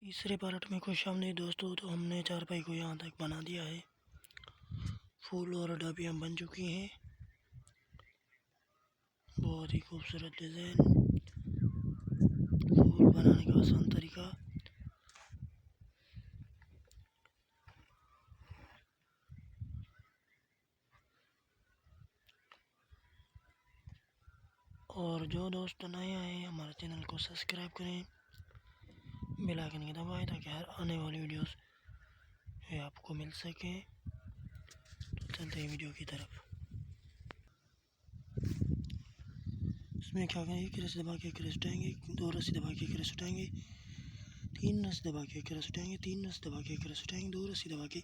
तीसरे पार्ट में खुशामदीद दोस्तों। तो हमने चारपाई को यहाँ तक बना दिया है। फूल और डबियाँ बन चुकी हैं। बहुत ही खूबसूरत डिज़ाइन, फूल बनाने का आसान तरीका। और जो दोस्त नए आए हमारे चैनल को सब्सक्राइब करें, बेल आइकन की दबाएं ताकि हर आने वाली वीडियोस आपको मिल सके। तो चलते हैं वीडियो की तरफ। इसमें क्या करेंगे, एक रस्सी दबा के एक रस्सी उठाएंगे, दो रस्सी दबा के एक रस्सी उठाएंगे, तीन रस्सी दबा के एक रस्सी उठाएंगे, तीन रस्सी दबा के एक रस्सी उठाएंगे, दो रस्सी दबा के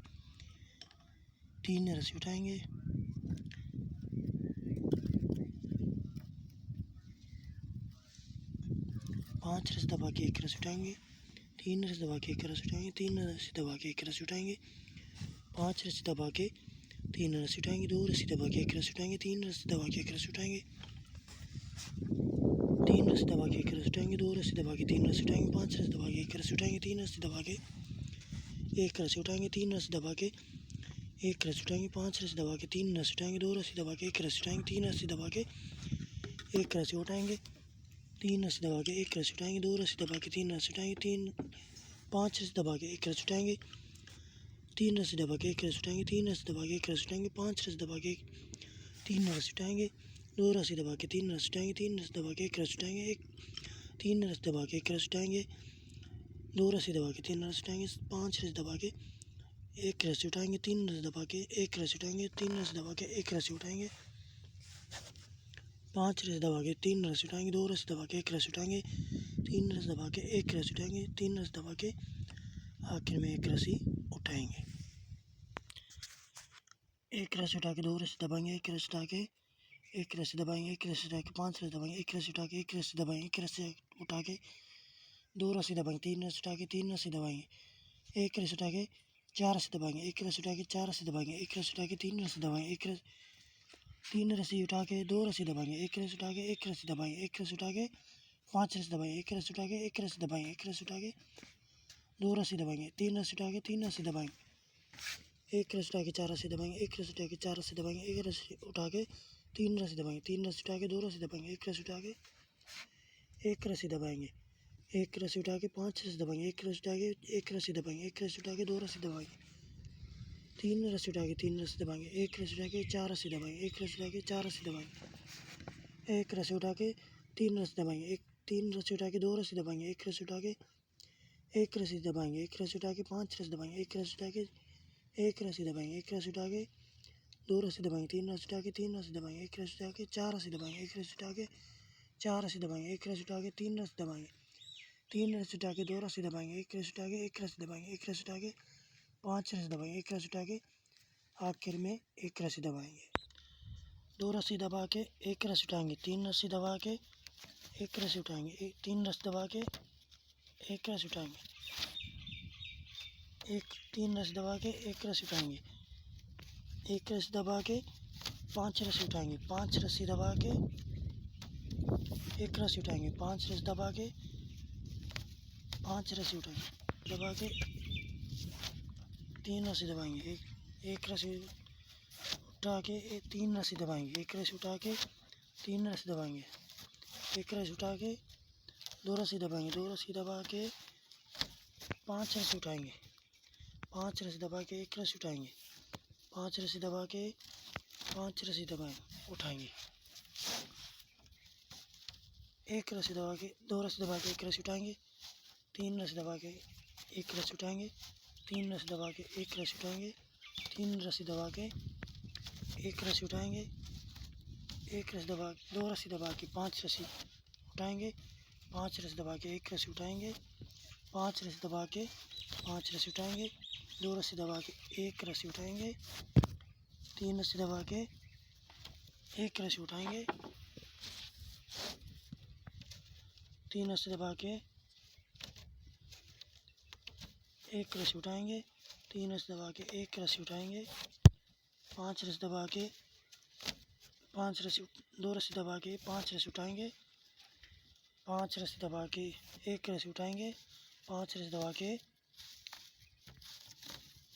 तीन रस्सी उठाएंगे, पांच रस्सी दबा के एक रस्सी उठाएंगे, तीन रस्सी दबा के एक रस्सी उठाएंगे, तीन रस्सी दबा के एक रस्सी उठाएंगे, पांच रस्सी दबा के तीन रस्सी उठाएंगे, दो रस्सी दबा के एक रस्सी उठाएंगे, तीन रस्सी दबा के एक रस्सी उठाएंगे, तीन रस्सी दबा के एक रस्सी उठाएंगे, दो रस्सी दबा के तीन रस्सी उठाएंगे, पांच रस्सी दबा के एक रस्सी उठाएंगे, तीन रस्सी दबा के एक रस्सी उठाएंगे, तीन रस्सी दबा के एक रस्सी उठाएंगे, पांच रस्सी दबा के तीन रस्सी उठाएंगे, दो रस्सी दबा के एक रस्सी उठाएंगे, तीन रस्सी दबा के एक रस्सी उठाएंगे, तीन रस्सी दबा के एक रस्सी उठाएंगे, दो रस्सी दबा के तीन रस्सी उठाएंगे, तीन पांच रस्सी दबा के एक रस्सी उठाएंगे, तीन रस्सी दबा के एक रस्सी उठाएंगे, तीन रस्सी दबा के एक रस्सी उठाएंगे, पांच रस्सी दबा के तीन रस्सी उठाएंगे, दो रस्सी दबा के तीन रस्सी उठाएंगे, तीन रस्सी दबा के एक रस्सी उठाएंगे, तीन रस्सी दबा के एक रस्सी उठाएंगे, दो रस्सी दबा के तीन रस्सी उठाएंगे, पांच रस्सी दबा के एक रस्सी उठाएंगे, तीन रस्सी दबा के एक रस्सी उठाएंगे, तीन रस्सी दबा के एक रस्सी उठाएंगे, पांच रस्सी दबा के तीन रस्सी उठाएंगे, दो रस्सी दबा के एक रस्सी उठाएंगे, तीन रस्सी दबा के एक रस्सी उठाएंगे, तीन रस्सी दबा के आखिर में एक रस्सी उठाएंगे। एक रस्सी उठा के दो रस्सी दबाएंगे, एक रस्सी उठा के एक रस्सी दबाएंगे, एक रस्सी उठा के पांच रस्सी दबाएंगे, एक रस्सी उठा के एक रस्सी दबाएंगे, एक रस्सी उठा के दो रस्सी दबाएंगे, तीन रस्सी उठा के तीन रस्सी दबाएंगे, एक रस्सी उठा के चार रस्सी दबाएंगे, एक रस्सी उठा के चार रस्सी दबाएंगे, एक रस्सी उठा के तीन रस्सी दबाएंगे, एक तीन रस्सी उठा के दो रस्सी दबाएंगे, एक रस्सी उठा के एक रस्सी दबाएंगे, एक रस्सी उठा के पांच रस्सी दबाएंगे, एक रस्सी उठा के एक रस्सी दबाएंगे, एक रस्सी उठा के दो रस्सी दबाएंगे, तीन रस्सी उठा के तीन रस्सी दबाएंगे, एक रस्सी उठा के चार रस्सी दबाएंगे, एक रस्सी उठा के चार रस्सी दबाएंगे, एक रस्सी उठा के तीन रस्सी दबाएंगे, तीन रस्सी उठा के दो रस्सी दबाएंगे, एक रस्सी उठा के एक रस्सी दबाएंगे, एक रस्सी उठा के पांच रस्सी दबाएंगे, एक रस्सी उठा के एक रस्सी दबाएंगे, एक रस्सी उठा के दो रस्सी दबाएंगे, तीन रस्सी उठा के तीन रस्सी दबाएंगे, एक रस्सी उठा के चार रस्सी दबाएंगे, एक रस्सी उठा के चार रस्सी दबाएंगे, एक रस्सी उठा के तीन रस्सी दबाएंगे, एक तीन रस्सी उठा के दो रस्सी दबाएंगे, एक रस्सी उठा के एक रस्सी दबाएंगे, एक रस्सी उठा के पांच रस्सी दबाएंगे, एक रस्सी उठा के एक रस्सी दबाएंगे, एक रस्सी उठा के दो रस्सी दबाएंगे, तीन रस्सी उठा के तीन रस्सी दबाएंगे, एक रस्सी उठा के चार रस्सी दबाएंगे, एक रस्सी उठा के चार रस्सी दबाएंगे, एक रस्सी उठा के तीन रस्सी दबाएंगे, तीन रस्सी उठा के दो रस्सी दबाएंगे, एक रस्सी उठा के एक रस्सी दबाएंगे, एक रस्सी उठा के पांच रस्सी दबाएंगे, एक रस्सी उठा के आखिर में एक रस्सी दबाएंगे। दो रस्सी दबा के एक रस्सी उठाएंगे, तीन रस्सी दबा के एक रस्सी उठाएंगे, तीन रस्सी दबा के एक रस्सी उठाएंगे, एक तीन रस्सी दबा के एक रस्सी उठाएंगे, एक रस्सी दबा के पांच रस्सी उठाएंगे, पांच रस्सी दबा के एक रस्सी उठाएंगे, पांच रस्सी दबा के पांच रस्सी उठाएंगे, दबा के तीन रस्सी दबाएंगे, एक रस्सी उठा के तीन रस्सी दबाएंगे, एक रस्सी उठा के तीन रस्सी दबाएंगे, एक रस्सी उठा के दो रस्सी दबाएंगे, दो रस्सी दबा के पांच रस्सी उठाएंगे, पांच रस्सी दबा के एक रस्सी उठाएंगे, पांच रस्सी दबा के पांच रस्सी दबाएंगे उठाएंगे, एक रस्सी दबा के दो रस्सी दबा के एक रस्सी उठाएंगे, तीन रस्सी दबा के एक रस्सी उठाएंगे, तीन रस्सी दबा के एक रस्सी उठाएंगे, तीन रस्सी दबा के एक रस्सी उठाएंगे, एक रस्सी दबा दो रस्सी दबा के पांच रस्सी उठाएंगे, पांच रस्सी दबा के एक रस्सी उठाएंगे, पांच रस्सी दबा के पांच रस्सी उठाएंगे, दो रस्सी दबा के एक रस्सी उठाएंगे, तीन रस्सी दबा के एक रस्सी उठाएंगे, तीन रस्सी दबा के एक रस्सी उठाएंगे, तीन रस्सी दबा के एक रस्सी उठाएंगे, पांच रस्सी दबा के पांच रस्सी दो रस्सी दबा के पांच रस्सी उठाएंगे, पांच रस्सी दबा के एक रस्सी उठाएंगे, 5 रस्सी दबा के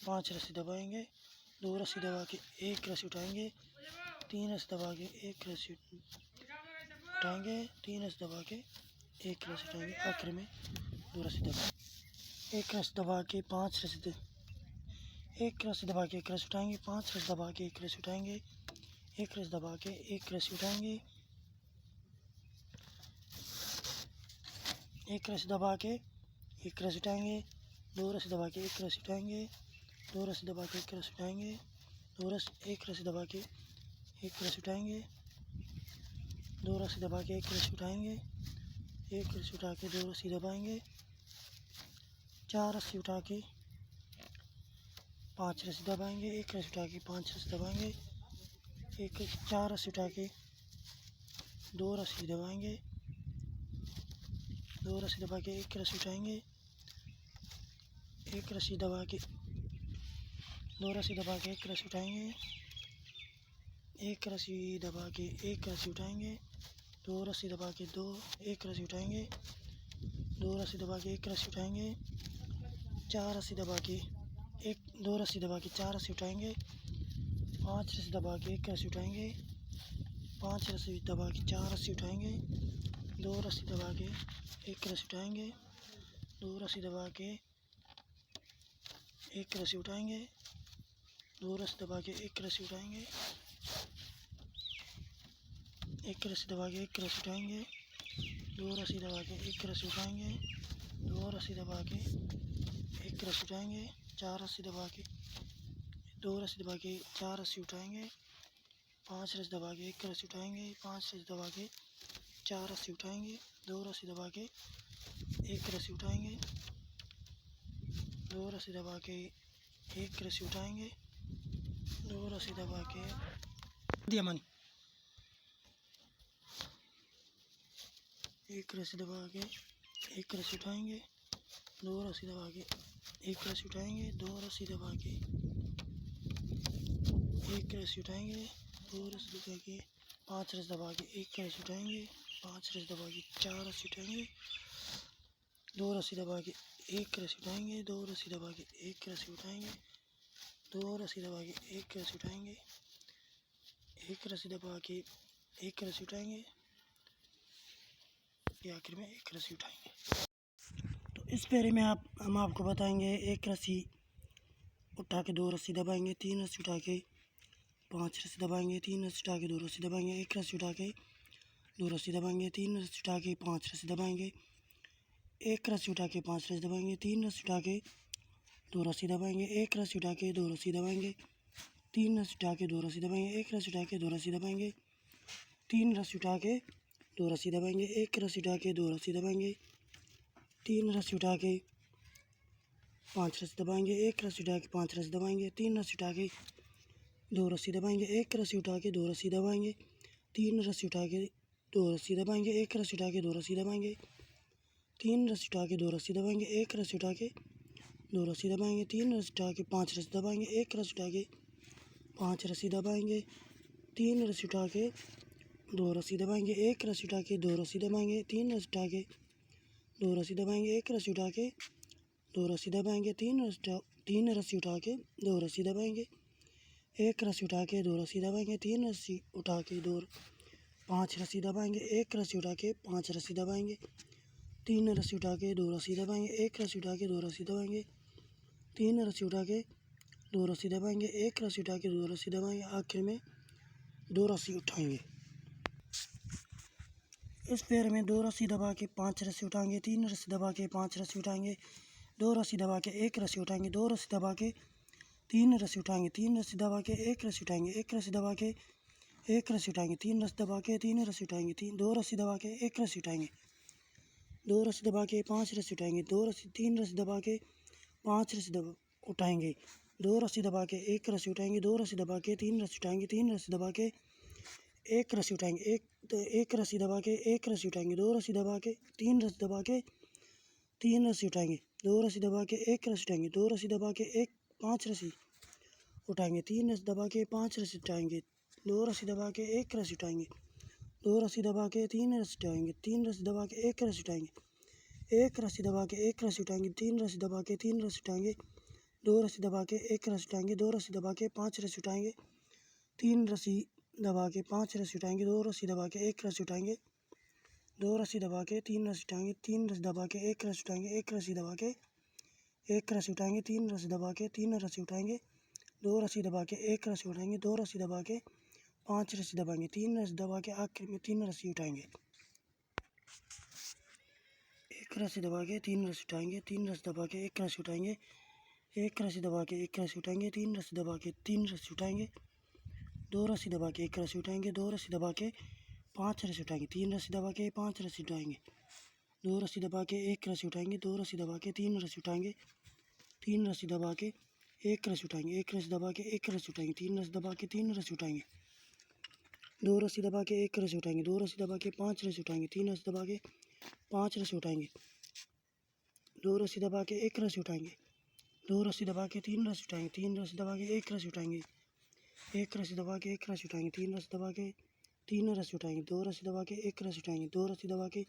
5 रस्सी दबाएंगे, 2 रस्सी दबा के 1 रस्सी उठाएंगे, 3 रस्सी दबा के 1 रस्सी उठाएंगे, 3 रस्सी दबा के 1 रस्सी उठाएंगे, आखिर में 2 रस्सी दबा 1 रस्सी दबा के 5 रस्सी 1 रस्सी दबा के 1 रस्सी उठाएंगे, 5 रस्सी दबा के 1 रस्सी उठाएंगे, 1 रस्सी दबा के 1 रस्सी उठाएंगे, 1 रस्सी दबा के 1 रस्सी उठाएंगे, 2 रस्सी दबा के 1 रस्सी उठाएंगे, 2 रस्सी दबा के 1 रस्सी उठाएंगे, 1 रस्सी दबा के 1 रस्सी उठाएंगे, 2 रस्सी दबा के 1 रस्सी उठाएंगे, 1 रस्सी उठा के 2 रस्सी दबाएंगे, 4 रस्सी उठा के 5 रस्सी दबाएंगे, 1 रस्सी उठा के 5 रस्सी दबाएंगे, 4 रस्सी उठा के 2 रस्सी दबाएंगे, 2 रस्सी दबा के 1 रस्सी उठाएंगे, 1 रस्सी दबा के 2 रस्सी दबा के 1 रस्सी उठाएंगे, 1 रस्सी दबा के 1 रस्सी उठाएंगे, 2 रस्सी दबा के 1 रस्सी उठाएंगे, 2 रस्सी दबा के 1 रस्सी उठाएंगे, 4 रस्सी दबा के 2 रस्सी दबा के 4 रस्सी उठाएंगे, 5 रस्सी दबा के 1 रस्सी उठाएंगे, 5 रस्सी दबा के 4 रस्सी उठाएंगे, 2 रस्सी दबा के 1 रस्सी उठाएंगे, 2 रस्सी दबा के 1 रस्सी उठाएंगे, 2 रस्सी दबा के 1 रस्सी उठाएंगे, 1 रस्सी दबा के 1 रस्सी उठाएंगे, 2 रस्सी दबा के 1 रस्सी उठाएंगे, 2 रस्सी दबा के 1 रस्सी उठाएंगे, 4 रस्सी दबा के 2 रस्सी दबा के 4 रस्सी उठाएंगे, 5 रस्सी दबा के 1 रस्सी उठाएंगे, 5 रस्सी दबा के 4 रस्सी उठाएंगे, 2 रस्सी दबा के 1 रस्सी उठाएंगे, 2 रस्सी दबा के 1 रस्सी उठाएंगे, 2 रस्सी दबा के दिया मानी 1 रस्सी दबा के 1 रस्सी उठाएंगे, 2 रस्सी दबा के 1 रस्सी उठाएंगे, 2 रस्सी दबा के 1 रस्सी उठाएंगे, 2 रस्सी दबा के 5 रस्सी दबा के 1 रस्सी उठाएंगे, 5 रस्सी दबा के 4 रस्सी उठाएंगे, 2 रस्सी दबा के 1 रस्सी उठाएंगे, 2 रस्सी दबा के 1 रस्सी उठाएंगे, 2 रस्सी दबा के 1 रस्सी उठाएंगे, 1 रस्सी दबा के 1 रस्सी उठाएंगे, आखिर में 1 रस्सी उठाएंगे। तो इस पेरे में हम आपको बताएंगे 1 रस्सी उठा के 2 रस्सी दबाएंगे, 3 रस्सी उठा के 5 रस्सी दबाएंगे, 3 रस्सी उठा के 2 रस्सी दबाएंगे, 1 रस्सी उठा के 2 रस्सी दबाएंगे, 3 रस्सी उठा के 5 रस्सी दबाएंगे, 1 रस्सी उठा के 5 रस्सी दबाएंगे, 3 रस्सी उठा के 2 रस्सी दबाएंगे, 1 रस्सी उठा के 2 रस्सी दबाएंगे, 3 रस्सी उठा के 2 रस्सी दबाएंगे, 1 रस्सी उठा के 2 रस्सी दबाएंगे, 3 रस्सी उठा के 2 रस्सी दबाएंगे, 1 रस्सी उठा के 2 रस्सी दबाएंगे, 3 रस्सी उठा के 5 रस्सी दबाएंगे, 1 रस्सी उठा के 5 रस्सी दबाएंगे, 3 रस्सी उठा के 2 रस्सी दबाएंगे, 1 रस्सी उठा के 2 रस्सी दबाएंगे, 3 रस्सी उठा के 2 रस्सी दबाएंगे, 1 रस्सी उठा के 2 रस्सी दबाएंगे, 3 रस्सी उठा के 2 रस्सी दबाएंगे, 1 रस्सी उठा के 2 रस्सी दबाएंगे, 3 रस्सी उठा के 5 रस्सी दबाएंगे, 1 रस्सी उठा के 5 रस्सी दबाएंगे, 3 रस्सी उठा के 2 रस्सी दबाएंगे, 1 रस्सी उठा के 2 रस्सी दबाएंगे, 3 रस्सी उठा के 2 रस्सी दबाएंगे, 1 रस्सी उठा के 2 रस्सी दबाएंगे, 3 रस्सी उठा के 2 रस्सी दबाएंगे, 1 रस्सी उठा के 2 रस्सी दबाएंगे, 3 रस्सी उठा के 5 रस्सी दबाएंगे, 1 रस्सी उठा के 5 रस्सी दबाएंगे, 3 रस्सी उठा के 2 रस्सी दबाएंगे, 1 रस्सी उठा के 2 रस्सी दबाएंगे, 3 रस्सी उठा के 2 रस्सी दबाएंगे, 1 रस्सी उठा के 2 रस्सी दबाएंगे, आखिर में 2 रस्सी उठाएंगे। इस पैर में 2 रस्सी दबा के 5 रस्सी उठाएंगे, 3 रस्सी दबा के 5 रस्सी उठाएंगे, 2 रस्सी दबा के 1 रस्सी उठाएंगे, 2 रस्सी दबा के 3 रस्सी उठाएंगे, 3 रस्सी दबा के 1 रस्सी उठाएंगे, 1 रस्सी दबा के 1 रस्सी उठाएंगे, 3 रस्सी दबा के 3 रस्सी उठाएंगे, 2 रस्सी दबा के 1 रस्सी उठाएंगे, 2 रस्सी दबा के 5 रस्सी उठाएंगे, 3 रस्सी दबा के 5 रस्सी उठाएंगे, 2 रस्सी दबा के 1 रस्सी उठाएंगे, 2 रस्सी दबा के 3 रस्सी उठाएंगे, 3 रस्सी दबा के 1 रस्सी उठाएंगे, 1 रस्सी दबा के 1 रस्सी उठाएंगे, 2 रस्सी दबा के 3 रस्सी दबा के 3 रस्सी उठाएंगे, 2 रस्सी दबा के 1 रस्सी उठाएंगे, 2 रस्सी दबा के 5 रस्सी उठाएंगे, 3 रस्सी दबा के 5 रस्सी उठाएंगे, 2 रस्सी दबा के 1 रस्सी उठाएंगे, 2 रस्सी दबा के 3 रस्सी उठाएंगे, 3 रस्सी दबा के 1 रस्सी उठाएंगे, एक रस्सी दबा के एक रस्सी उठाएंगे, 3 रस्सी दबा के 3 रस्सी उठाएंगे, 2 रस्सी दबा के एक रस्सी उठाएंगे, 2 रस्सी दबा के 5 रस्सी उठाएंगे, 3 रस्सी दबा के 5 रस्सी उठाएंगे, 2 रस्सी दबा के एक रस्सी उठाएंगे, 2 रस्सी दबा के 3 रस्सी उठाएंगे, 3 रस्सी दबा के एक रस्सी उठाएंगे, एक रस्सी दबा के एक रस्सी उठाएंगे, 3 रस्सी दबा के 3 रस्सी उठाएंगे, 2 रस्सी दबा के एक रस्सी उठाएंगे, 2 रस्सी दबा के 5 रस्सी दबाएंगे, 3 रस्सी दबा के आखिर में 3 रस्सी उठाएंगे, एक रस्सी दबा के 3 रस्सी उठाएंगे, 3 रस्सी दबा के एक रस्सी उठाएंगे, एक रस्सी दबा के एक रस्सी उठाएंगे, 3 रस्सी दबा के 3 रस्सी उठाएंगे, 2 रस्सी दबा के एक रस्सी उठाएंगे, 2 रस्सी दबा के 5 रस्सी उठाएंगे, 3 रस्सी दबा के 5 रस्सी उठाएंगे, 2 रस्सी दबा के एक रस्सी उठाएंगे, 2 रस्सी दबा के 3 रस्सी उठाएंगे, 3 रस्सी दबा के एक रस्सी उठाएंगे, एक रस्सी दबा के एक रस्सी उठाएंगे, 3 रस्सी दबा के 3 रस्सी उठाएंगे, 2 रस्सी दबा के एक रस्सी उठाएंगे, 2 रस्सी दबा के 5 रस्सी उठाएंगे, 3 रस्सी दबा के 5 रस्सी उठाएंगे, 2 रस्सी दबा के एक रस्सी उठाएंगे, 2 रस्सी दबा के 3 रस्सी उठाएंगे, 3 रस्सी दबा के एक रस्सी उठाएंगे, एक रस्सी दबा के एक रस्सी उठाएंगे, 3 रस्सी दबा के 3 रस्सी उठाएंगे, 2 रस्सी दबा के एक रस्सी उठाएंगे, 2 रस्सी दबा के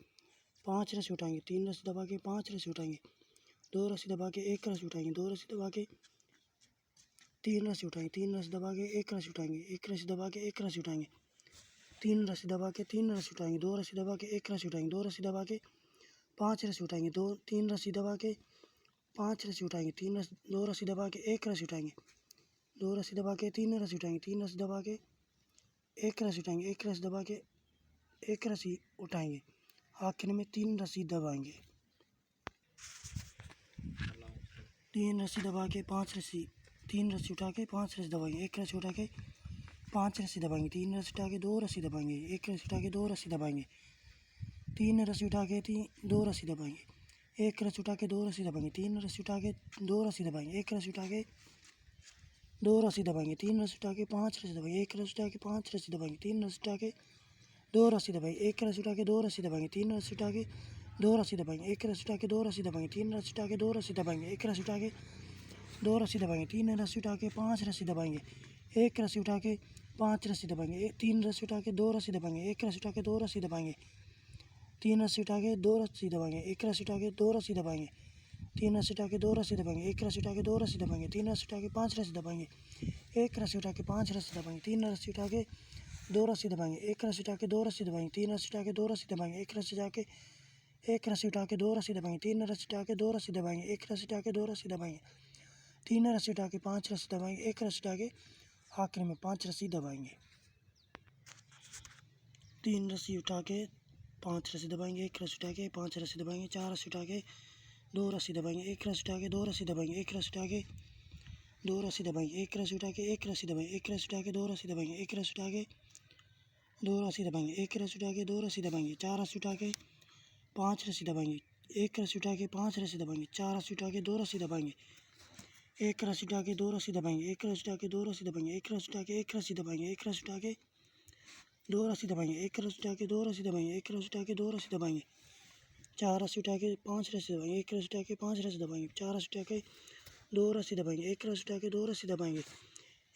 5 रस्सी उठाएंगे, 3 रस्सी दबा के 5 रस्सी उठाएंगे, 2 रस्सी दबा के एक रस्सी उठाएंगे, 2 रस्सी दबा के 3 रस्सी उठाएंगे, 3 रस्सी दबा के एक रस्सी उठाएंगे, एक रस्सी दबा के एक रस्सी उठाएंगे, 3 रस्सी दबा के 3 रस्सी उठाएंगे, 2 रस्सी दबा के एक रस्सी उठाएंगे, 2 रस्सी दबा के 5 रस्सी उठाएंगे, 3 रस्सी दबा के 5 रस्सी उठाएंगे, 2 रस्सी दबा के एक रस्सी उठाएंगे, 2 रस्सी दबा के 3 रस्सी उठाएंगे, 3 रस्सी दबा के एक रस्सी उठाएंगे, एक रस्सी दबा के एक रस्सी उठाएंगे, आखिर में 3 रस्सी दबाएंगे, 3 रस्सी दबा के 5 रस्सी 3 रस्सी उठा के 5 रस्सी दबाएंगे, एक रस्सी उठा के 5 रस्सी दबाएंगे, 3 रस्सी उठा के 2 रस्सी दबाएंगे, एक रस्सी उठा के 2 रस्सी दबाएंगे, 3 रस्सी उठा के 2 रस्सी दबाएंगे, एक रस्सी उठा के 2 रस्सी दबाएंगे, 3 रस्सी उठा के 2 रस्सी दबाएंगे, एक रस्सी उठा के 2 रस्सी दबाएंगे, 3 रस्सी उठा के 5 रस्सी दबाएंगे, एक रस्सी उठा के 5 रस्सी दबाएंगे, 3 रस्सी उठा के 2 रस्सी दबाएंगे, एक रस्सी उठा के 2 रस्सी दबाएंगे, 3 रस्सी उठा के 2 रस्सी दबाएंगे, एक रस्सी उठा के 2 रस्सी दबाएंगे, 3 रस्सी उठा के 2 रस्सी दबाएंगे, एक रस्सी उठा के 2 रस्सी दबाएंगे, 3 रस्सी उठा के 5 रस्सी दबाएंगे, एक रस्सी उठा के 5 रस्सी दबाएंगे, 3 रस्सी उठा के 2 रस्सी दबाएंगे, एक रस्सी उठा के 2 रस्सी दबाएंगे, 3 रस्सी उठा के 2 रस्सी दबाएंगे, एक रस्सी उठा के 2 रस्सी दबाएंगे, 3 रस्सी उठा के 2 रस्सी दबाएंगे, एक रस्सी उठा के 2 रस्सी दबाएंगे, 3 रस्सी उठा के 5 रस्सी दबाएंगे, एक रस्सी उठा के 5 रस्सी दबाएंगे, 3 रस्सी उठा के 2 रस्सी दबाएंगे, एक रस्सी उठा के 2 रस्सी दबाएंगे, 3 रस्सी उठा के 2 रस्सी दबाएंगे, एक रस्सी उठा के एक रस्सी उठा के 2 रस्सी दबाएंगे, 3 रस्सी उठा के 2 रस्सी दबाएंगे, एक रस्सी उठा के 2 रस्सी दबाएंगे, 3 रस्सी उठा के 5 रस्सी दबाएंगे, एक रस्सी उठा के आखिर में 5 रस्सी दबाएंगे, 3 रस्सी उठा के 5 रस्सी दबाएंगे, एक रस्सी उठा के 5 रस्सी दबाएंगे, 4 रस्सी उठा के 2 रस्सी दबाएंगे, एक रस्सी उठा के 2 रस्सी दबाएंगे, एक रस्सी उठा के 2 रस्सी दबाएंगे, एक रस्सी उठा के एक रस्सी दबाएंगे, एक रस्सी उठा के 2 रस्सी दबाएंगे, एक रस्सी उठा के 2 रस्सी दबाएंगे, एक रस्सी उठा के 2 रस्सी दबाएंगे, 4 रस्सी उठा के 5 रस्सी दबाएंगे, एक रस्सी उठा के 5 रस्सी दबाएंगे, 4 रस्सी उठा के 2 रस्सी दबाएंगे, एक रस्सी उठा के 2 रस्सी दबाएंगे, एक रस्सी उठा के 2 रस्सी दबाएंगे, एक रस्सी उठा के एक रस्सी दबाएंगे, एक रस्सी उठा के 2 रस्सी दबाएंगे, एक रस्सी उठा के 2 रस्सी दबाएंगे, एक रस्सी उठा के 2 रस्सी दबाएंगे, 4 रस्सी उठा के 5 रस्सी दबाएंगे, एक रस्सी उठा के 5 रस्सी दबाएंगे, 4 रस्सी उठा के 2 रस्सी दबाएंगे, एक रस्सी उठा के 2 रस्सी दबाएंगे,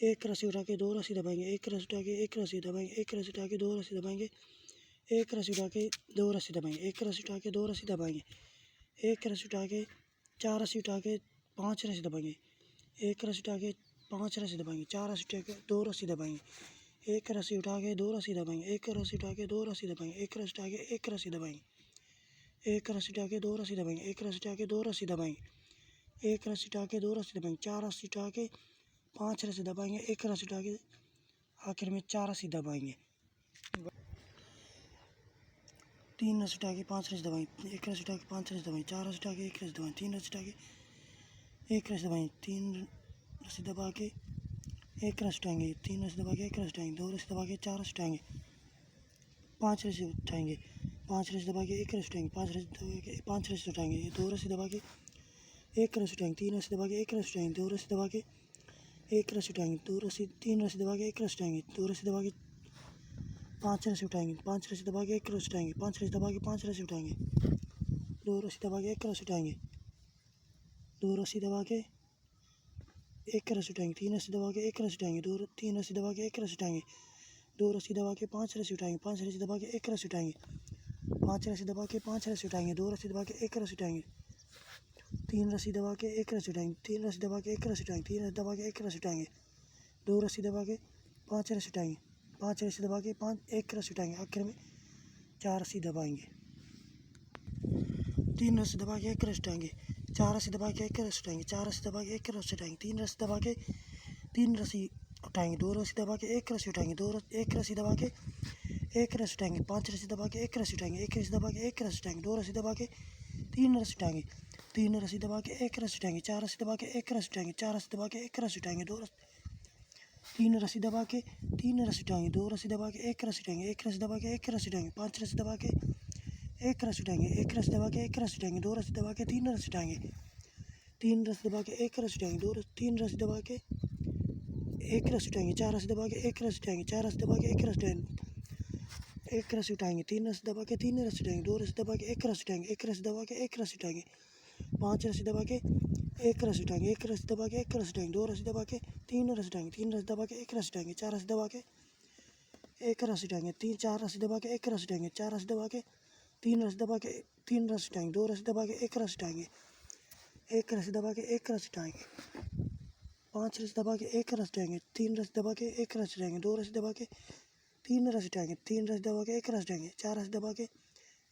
एक रस्सी उठा के 2 रस्सी दबाएंगे, एक रस्सी उठा के एक रस्सी दबाएंगे, एक रस्सी उठा के 2 रस्सी दबाएंगे, एक रस्सी उठा के 2 रस्सी दबाएंगे, एक रस्सी उठा के 2 रस्सी दबाएंगे, एक रस्सी उठा के 4 रस्सी उठा के 5 रस्सी दबाएंगे, एक रस्सी उठा के 5 रस्सी दबाएंगे, 4 रस्सी उठा के 2 रस्सी दबाएंगे, एक रस्सी उठा के 2 रस्सी दबाएंगे, एक रस्सी उठा के 2 रस्सी दबाएंगे, एक रस्सी उठा के एक रस्सी दबाएंगे, एक रस्सी उठा के 2 रस्सी दबाएंगे, एक रस्सी उठा के 2 रस्सी दबाएंगे, एक रस्सी उठा के 2 रस्सी दबाएंगे, 4 रस्सी उठा के 5 रस्सी दबाएंगे, एक रस्सी उठा के आखिर में 4 रस्सी दबाएंगे, 3 रस्सी उठा के 5 रस्सी दबाएंगे, एक रस्सी उठा के 5 रस्सी दबाएंगे, 4 रस्सी उठा के एक रस्सी दबाएंगे, 3 रस्सी उठा के एक रस्सी दबाएंगे, 3 रस्सी दबा के एक रस्सी उठाएंगे, 3 रस्सी दबा के एक रस्सी उठाएंगे, 2 रस्सी दबा के 4 रस्सी उठाएंगे, 5 रस्सी उठाएंगे, 5 रस्सी दबा के एक रस्सी उठाएंगे, 5 रस्सी दबा के 5 रस्सी उठाएंगे, 2 रस्सी दबा के एक रस्सी उठाएंगे, 3 रस्सी दबा के एक रस्सी उठाएंगे, 2 रस्सी दबा के एक रस्सी उठाएंगे, 2 रस्सी 3 रस्सी दबा के एक रस्सी उठाएंगे, 2 रस्सी दबा के 5 रस्सी उठाएंगे, 5 रस्सी दबा के एक रस्सी उठाएंगे, 5 रस्सी दबा के 5 रस्सी उठाएंगे, 2 रस्सी दबा के एक रस्सी उठाएंगे, 2 रस्सी दबा के एक रस्सी उठाएंगे, 3 रस्सी दबा के एक रस्सी उठाएंगे, 3 रस्सी दबा के एक रस्सी उठाएंगे, 2 रस्सी दबा के 5 रस्सी उठाएंगे, 5 रस्सी दबा के एक रस्सी उठाएंगे, 5 रस्सी दबा के 5 रस्सी उठाएंगे, 2 रस्सी दबा के 1 रस्सी उठाएंगे, 3 रस्सी दबा के 1 रस्सी उठाएंगे, 3 रस्सी दबा के 1 रस्सी उठाएंगे, 3 रस्सी दबा के 1 रस्सी उठाएंगे, 2 रस्सी दबा के 5 रस्सी उठाएंगे, 5 रस्सी दबा के 1 रस्सी उठाएंगे, आखिर में 4 रस्सी दबाएंगे, 3 रस्सी दबा के 1 रस्सी उठाएंगे, 4 रस्सी दबा के 1 रस्सी उठाएंगे, 4 रस्सी दबा के 1 रस्सी उठाएंगे, 3 रस्सी दबा के 3 रस्सी उठाएंगे, 2 रस्सी दबा के 1 रस्सी उठाएंगे, 1 रस्सी दबा के 1 रस्सी उठाएंगे, 5 रस्सी दबा के 1 रस्सी उठाएंगे, 1 रस्सी दबा के 1 रस्सी उठाएंगे, 2 रस्सी दबा के 3 रस्सी उठाएंगे, 3 रस्सी दबा के 1 रस्सी उठाएंगे, 4 रस्सी दबा के 1 रस्सी उठाएंगे, 4 रस्सी दबा के 1 रस्सी उठाएंगे, 3 रस्सी दबा के 3 रस्सी उठाएंगे, 2 रस्सी दबा के 1 रस्सी उठाएंगे, 1 रस्सी दबा के 1 रस्सी उठाएंगे, 5 रस्सी दबा के 1 रस्सी उठाएंगे, 1 रस्सी दबा के 1 रस्सी उठाएंगे, 2 रस्सी दबा के 3 रस्सी उठाएंगे, 3 रस्सी दबा के 1 रस्सी उठाएंगे, 3 रस्सी दबा के 1 रस्सी उठाएंगे, 4 रस्सी दबा के 1 रस्सी उठाएंगे, 4 रस्सी दबा के 1 रस्सी उठाएंगे, 1 रस्सी उठाएंगे, 3 रस्सी दबा के 3 रस्सी उठाएंगे, 2 रस्सी दबा के 1 रस्सी उठाएंगे, 1 रस्सी दबा के 1 रस्सी उठाएंगे, 5 रस्सी दबा के 1 रस्सी उठाएंगे, 1 रस्सी दबा के 1 रस्सी उठाएंगे, 2 रस्सी दबा के 3 रस्सी उठाएंगे, 3 रस्सी दबा के 1 रस्सी उठाएंगे, 4 रस्सी दबा के 1 रस्सी उठाएंगे, 4 रस्सी दबा के 1 रस्सी उठाएंगे, 4 रस्सी दबा के 3 रस्सी दबा के 3 रस्सी उठाएंगे, 2 रस्सी दबा के 1 रस्सी उठाएंगे, 1 रस्सी दबा के 1 रस्सी उठाएंगे, 5 रस्सी दबा के 1 रस्सी उठाएंगे, 3 रस्सी दबा के 1 रस्सी उठाएंगे, 2 रस्सी दबा के 3 रस्सी उठाएंगे, 3 रस्सी दबा के 1 रस्सी उठाएंगे, 4 रस्सी दबा के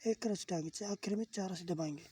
1 रस्सी उठाएंगे, आखिर में 4 रस्सी दबाएंगे।